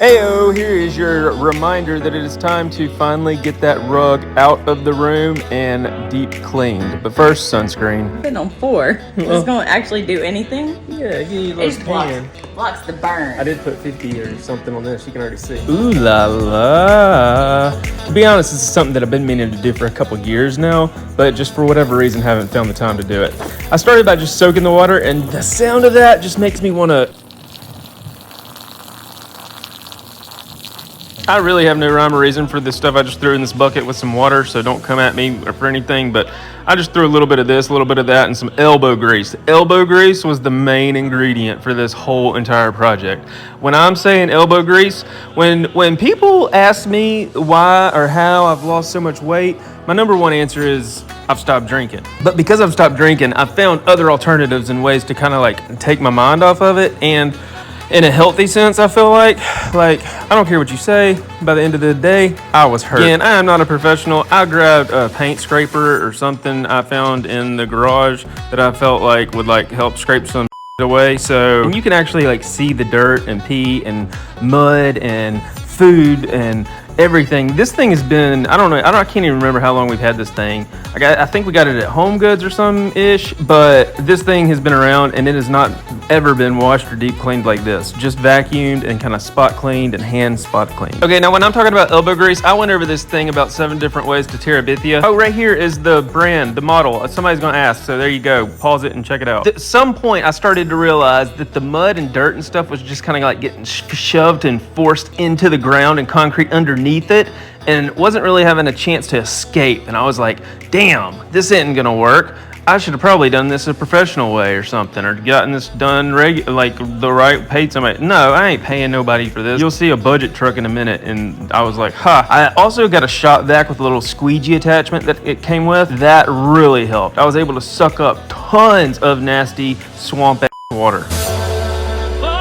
Heyo, here is your reminder that it is time to finally get that rug out of the room and deep cleaned. But first, sunscreen. I've been on 4. Is this going to actually do anything? Yeah, give you a It little just tan. blocks the burn. I did put 50 or something on this, you can already see. Ooh la la. To be honest, this is something that I've been meaning to do for a couple years now, but just for whatever reason haven't found the time to do it. I started by just soaking the water, and the sound of that just makes me want to... I really have no rhyme or reason for this stuff I just threw in this bucket with some water, so don't come at me or for anything, but I just threw a little bit of this, a little bit of that, and some elbow grease. Elbow grease was the main ingredient for this whole entire project. When I'm saying elbow grease, when people ask me why or how I've lost so much weight, my number one answer is I've stopped drinking. But because I've stopped drinking, I've found other alternatives and ways to kind of like take my mind off of it, and in a healthy sense, I feel like I don't care what you say, by the end of the day, I was hurt. Again, I am not a professional. I grabbed a paint scraper or something I found in the garage that I felt like would like help scrape some away. So and you can actually like see the dirt and pee and mud and food and everything. This thing has been, I can't even remember how long we've had this thing. I think we got it at Home Goods or some ish, but this thing has been around and it has not ever been washed or deep cleaned like this. Just vacuumed and kind of spot cleaned and hand spot cleaned. Okay, now when I'm talking about elbow grease, I went over this thing about 7 different ways to Terabithia. Oh, right here is the brand, the model. Somebody's gonna ask, so there you go. Pause it and check it out. At some point, I started to realize that the mud and dirt and stuff was just kind of like getting shoved and forced into the ground and concrete underneath it, and wasn't really having a chance to escape. And I was like, damn, this isn't gonna work. I should have probably done this a professional way or something, or gotten this done paid somebody. No, I ain't paying nobody for this. You'll see a budget truck in a minute. And I was like, I also got a shop vac with a little squeegee attachment that it came with. That really helped. I was able to suck up tons of nasty swamp ass water.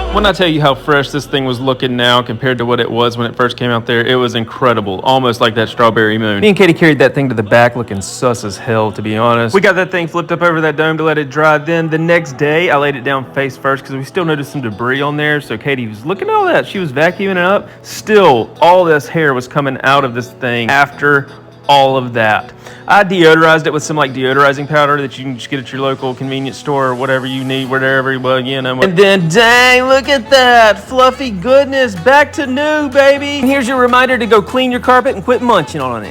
When I tell you how fresh this thing was looking now compared to what it was when it first came out there, it was incredible. Almost like that strawberry moon. Me and Katie carried that thing to the back looking sus as hell, to be honest. We got that thing flipped up over that dome to let it dry. Then the next day, I laid it down face first because we still noticed some debris on there. So Katie was looking at all that. She was vacuuming it up. Still, all this hair was coming out of this thing after all of that. I deodorized it with some like deodorizing powder that you can just get at your local convenience store or whatever you need, whatever, well, you know. And then, dang, look at that fluffy goodness, back to new, baby. And here's your reminder to go clean your carpet and quit munching on it.